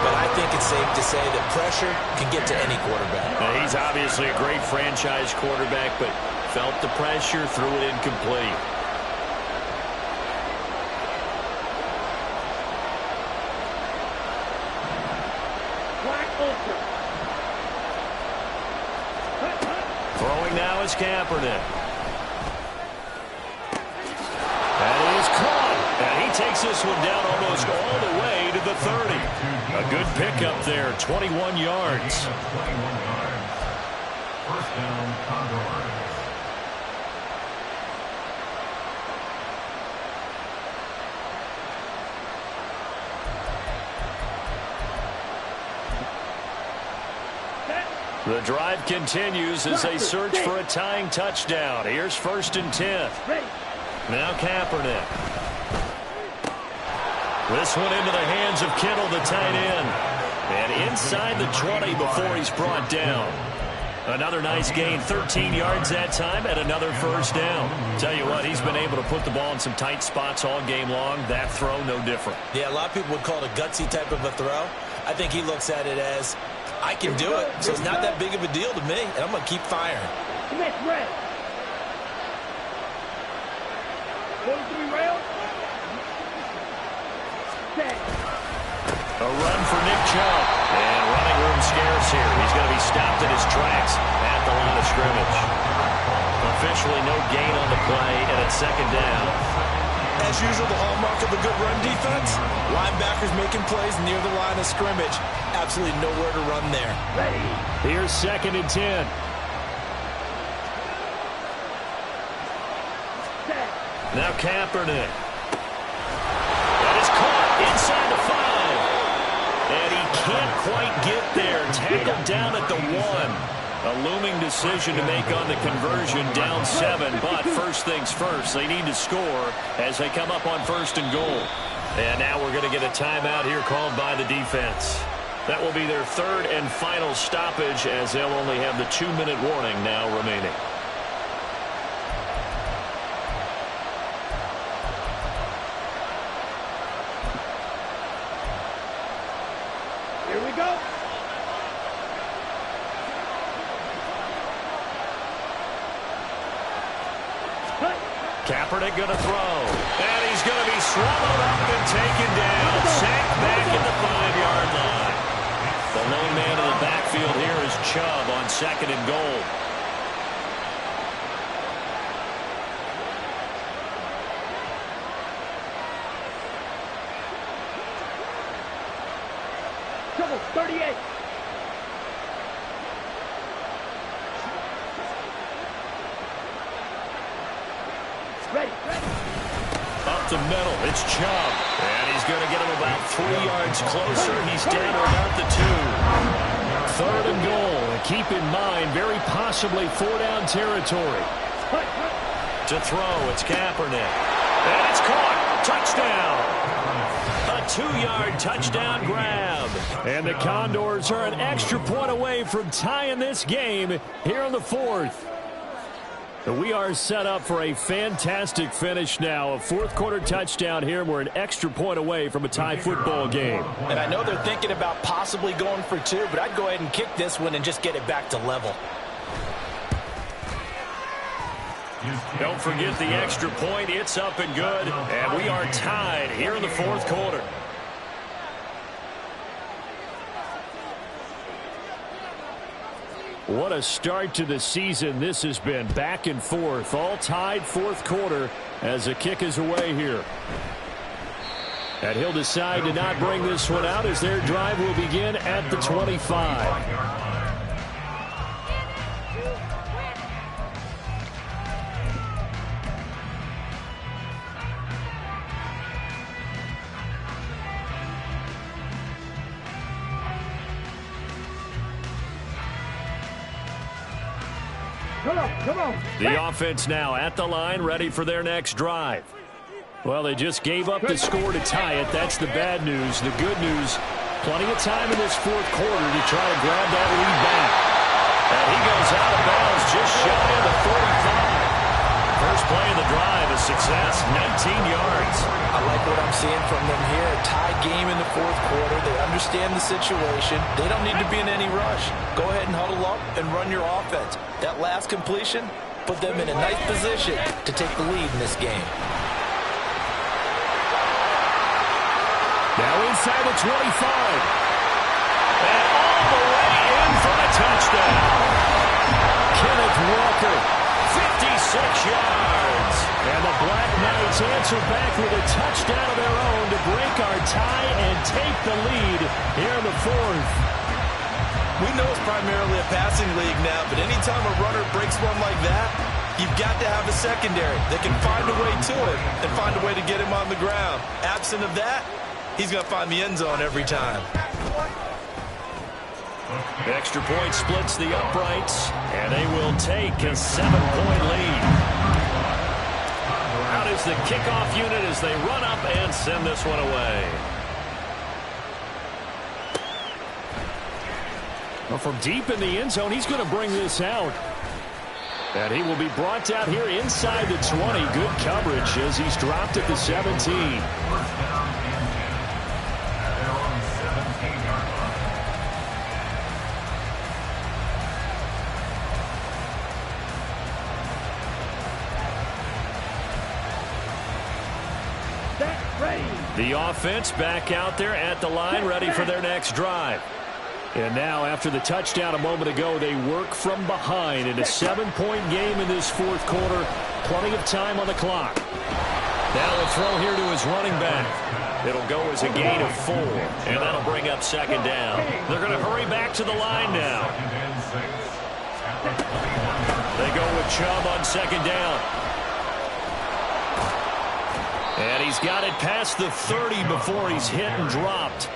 but I think it's safe to say that pressure can get to any quarterback. Now, he's obviously a great franchise quarterback, but felt the pressure, threw it incomplete. Throwing now is Kaepernick. That is caught. And he takes this one down almost all the way to the 30. A good pickup there, 21 yards. 21 yards. 1st down, Condors. The drive continues as they search for a tying touchdown. Here's 1st and 10. Now Kaepernick. This one into the hands of Kittle, the tight end. And inside the 20 before he's brought down. Another nice gain, 13 yards that time, and another 1st down. Tell you what, he's been able to put the ball in some tight spots all game long. That throw, no different. Yeah, a lot of people would call it a gutsy type of a throw. I think he looks at it as, I can do it, so it's not that big of a deal to me, and I'm going to keep firing. Next red. 43 rail. Set. A run for Nick Chubb. And running room scarce here. He's going to be stopped in his tracks at the line of scrimmage. Officially no gain on the play, and it's 2nd down. As usual, the hallmark of a good run defense, linebackers making plays near the line of scrimmage. Absolutely nowhere to run there. Ready. Here's 2nd and 10. Set. Now Kaepernick. That is caught inside the 5. And he can't quite get there. Tackled down at the 1. A looming decision to make on the conversion, down 7. But first things first, they need to score as they come up on 1st and goal. And now we're going to get a timeout here called by the defense. That will be their 3rd and final stoppage as they'll only have the 2-minute warning now remaining. Here we go. Kaepernick going to throw. And he's going to be swallowed up and taken down. Sacked back at the 5-yard line. The lone man in the backfield here is Chubb on 2nd and goal. Trouble, 38. Ready. Up the middle, it's Chubb. And he's going to get him about 3 yards closer. He's down to about the 2. 3rd and goal. And keep in mind, very possibly 4-down territory. To throw, it's Kaepernick. And it's caught. Touchdown. A 2-yard touchdown grab. And the Condors are an extra point away from tying this game here in the 4th. We are set up for a fantastic finish now. A 4th-quarter touchdown here. We're an extra point away from a tie football game. And I know they're thinking about possibly going for 2, but I'd go ahead and kick this one and just get it back to level. Don't forget the extra point. It's up and good. And we are tied here in the 4th quarter. What a start to the season this has been. Back and forth, all tied 4th quarter as the kick is away here. And he'll decide to not bring this one out as their drive will begin at the 25. Come on. The offense now at the line, ready for their next drive. Well, they just gave up the score to tie it. That's the bad news. The good news, plenty of time in this 4th quarter to try to grab that lead back. And he goes out of bounds just shy of the 45. First play of the drive, a success, 19 yards. I like what I'm seeing from them here. A tie game in the 4th quarter. They understand the situation. They don't need to be in any rush. Go ahead and huddle up and run your offense. That last completion put them in a nice position to take the lead in this game. Now inside the 25. And all the way in for the touchdown. Kenneth Walker, 56 yards. And the Black Knights answer back with a touchdown of their own to break our tie and take the lead here in the 4th. We know it's primarily a passing league now, but anytime a runner breaks one like that, you've got to have a secondary that can find a way to it and find a way to get him on the ground. Absent of that, he's going to find the end zone every time. The extra point splits the uprights, and they will take a 7-point lead. Out is the kickoff unit as they run up and send this one away. Well, from deep in the end zone, he's going to bring this out. And he will be brought out here inside the 20. Good coverage as he's dropped at the 17. The offense back out there at the line, ready for their next drive. And now, after the touchdown a moment ago, they work from behind in a 7-point game in this 4th quarter. Plenty of time on the clock. Now a throw here to his running back. It'll go as a gain of 4, and that'll bring up 2nd down. They're going to hurry back to the line now. They go with Chubb on 2nd down. And he's got it past the 30 before he's hit and dropped.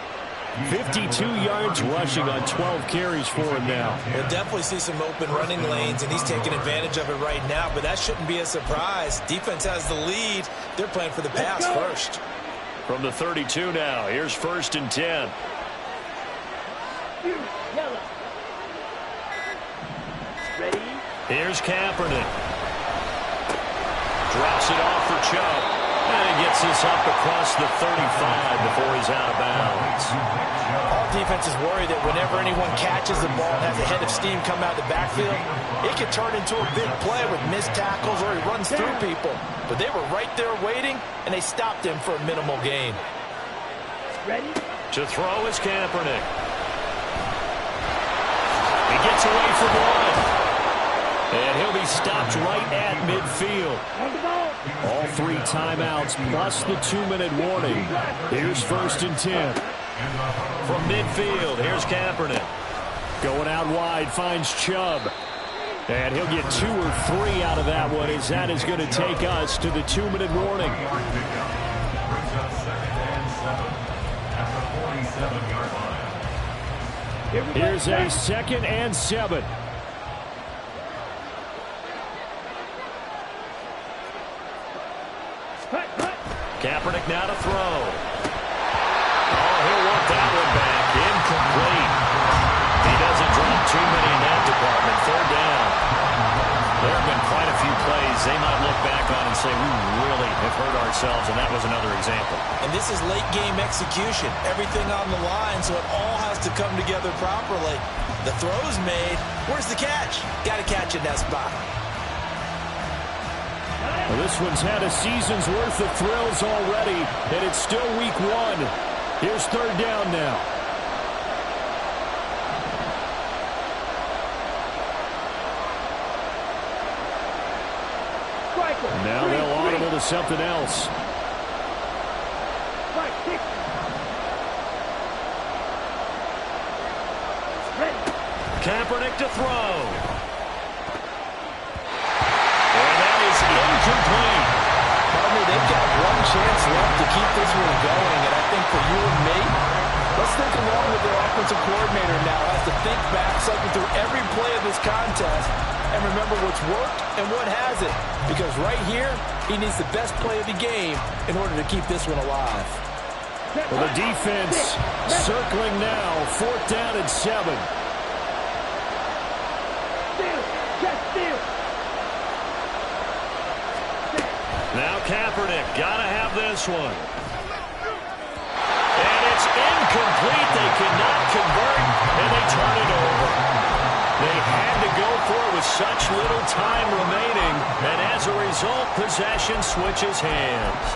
52 yards rushing on 12 carries for him now. We'll definitely see some open running lanes, and he's taking advantage of it right now, but that shouldn't be a surprise. Defense has the lead. They're playing for the pass first. From the 32 now, here's 1st and 10. Ready? Here's Kaepernick. Drops it off for Chubb. And he gets this up across the 35 before he's out of bounds. All defenses worry that whenever anyone catches the ball and has a head of steam come out of the backfield, it could turn into a big play with missed tackles or he runs through people. But they were right there waiting, and they stopped him for a minimal gain. Ready? To throw is Kaepernick. He gets away from one. And he'll be stopped right at midfield. All 3 timeouts plus the 2-minute warning. Here's 1st and 10. From midfield, here's Kaepernick. Going out wide, finds Chubb. And he'll get 2 or 3 out of that one, as that is going to take us to the 2-minute warning. Here's a 2nd and 7. Kaepernick now to throw. Oh, he'll work that one back. Incomplete. He doesn't drop too many in that department. 3rd down. There have been quite a few plays they might look back on and say, we really have hurt ourselves, and that was another example. And this is late-game execution. Everything on the line, so it all has to come together properly. The throw's made. Where's the catch? Got to catch in that spot. Well, this one's had a season's worth of thrills already, and it's still week 1. Here's 3rd down now. Now they'll audible to something else. Kaepernick to throw. Incomplete. Partner, they've got one chance left to keep this one going, and I think for you and me, let's think along with their offensive coordinator now as to think back, cycle through every play of this contest, and remember what's worked and what hasn't. Because right here, he needs the best play of the game in order to keep this one alive. Well, the defense circling now, 4th down and 7. Now Kaepernick, gotta have this one. And it's incomplete. They cannot convert, and they turn it over. They had to go for it with such little time remaining, and as a result, possession switches hands.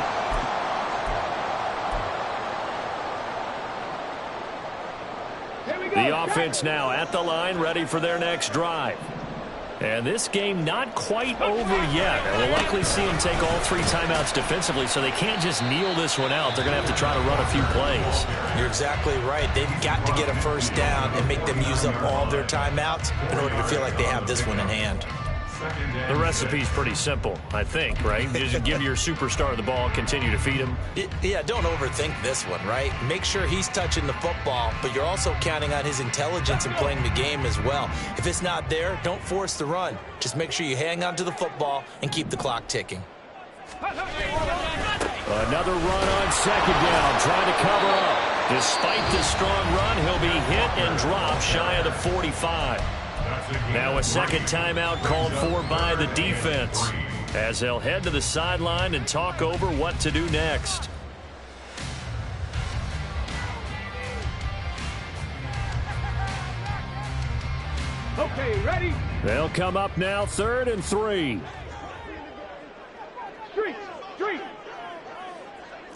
The offense now at the line, ready for their next drive. And this game not quite over yet. And we'll likely see them take all 3 timeouts defensively, so they can't just kneel this one out. They're going to have to try to run a few plays. You're exactly right. They've got to get a 1st down and make them use up all their timeouts in order to feel like they have this one in hand. The recipe's pretty simple, I think, right? You just give your superstar the ball, continue to feed him. Yeah, don't overthink this one, right? Make sure he's touching the football, but you're also counting on his intelligence and playing the game as well. If it's not there, don't force the run. Just make sure you hang on to the football and keep the clock ticking. Another run on 2nd down, trying to cover up. Despite the strong run, he'll be hit and dropped shy of the 45. Now a 2nd timeout called for by the defense, as they'll head to the sideline and talk over what to do next. Okay, ready? They'll come up now, 3rd and 3. Street.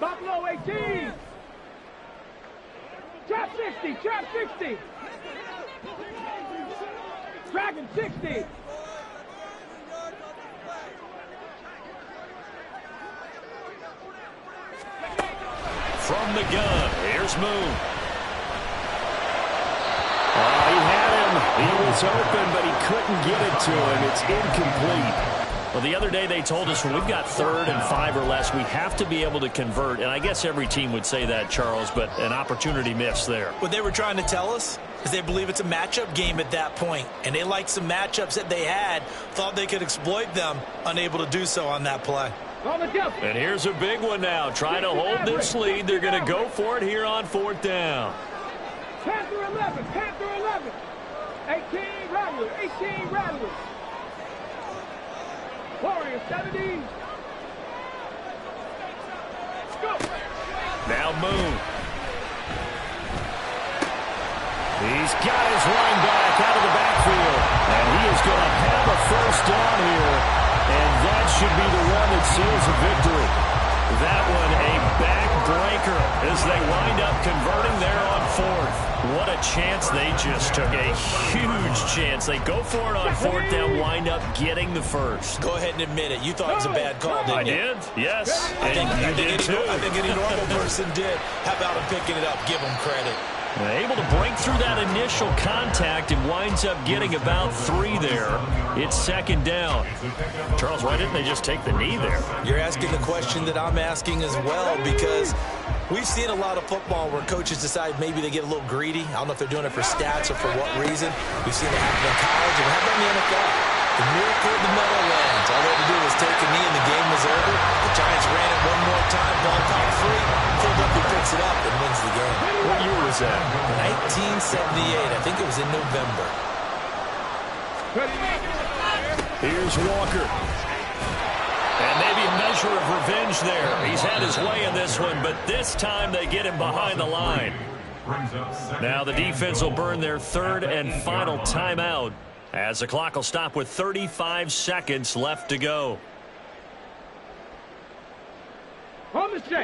Buffalo 18. Trap 60. Dragon 60. From the gun, here's Moon. Oh, he had him. He was open, but he couldn't get it to him. It's incomplete. Well, the other day they told us when we've got 3rd and 5 or less, we have to be able to convert. And I guess every team would say that, Charles, but an opportunity missed there. What they were trying to tell us is they believe it's a matchup game at that point. And they liked some matchups that they had, thought they could exploit them, unable to do so on that play. And here's a big one now. Trying to hold this lead. They're going to go for it here on 4th down. Panther 11. 18 Rattlers. Warrior 70. Go. Now Moon. He's got his running back out of the backfield. And he is going to have a seals a victory. That one a backbreaker as they wind up converting there on fourth. What a chance they just took. A huge chance. They go for it on fourth down, wind up getting the first. Go ahead and admit it. You thought it was a bad call, didn't you? I did, yes. I think any normal person did. How about him picking it up? Give him credit. Able to break through that initial contact and winds up getting about 3 there. It's second down. Charles, why didn't they just take the knee there? You're asking the question that I'm asking as well, because we've seen a lot of football where coaches decide maybe they get a little greedy. I don't know if they're doing it for stats or for what reason. We've seen it happen in college and happen in the NFL. The miracle of the Meadowlands. All they had to do was take a knee and the game was over. The Giants ran it one more time. Ball caught free. Philadelphia picks it up and wins the game. What year was that? 1978. I think it was in November. Here's Walker. And maybe a measure of revenge there. He's had his way in this one, but this time they get him behind the line. Now the defense will burn their third and final timeout as the clock will stop with 35 seconds left to go.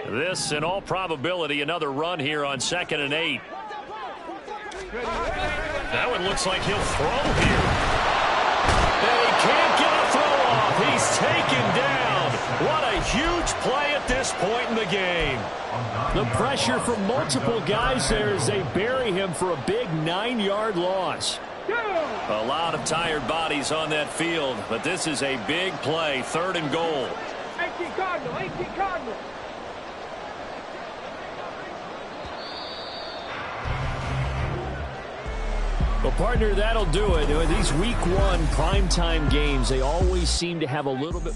This, in all probability, another run here on 2nd and 8. That one looks like he'll throw here. And he can't get a throw off. He's taken down. What a huge play at this point in the game. The pressure from multiple guys there as they bury him for a big 9-yard loss. A lot of tired bodies on that field, but this is a big play, 3rd and goal. 18 Cardinal, 18 Cardinal. Well, partner, that'll do it. These week 1 primetime games, they always seem to have a little bit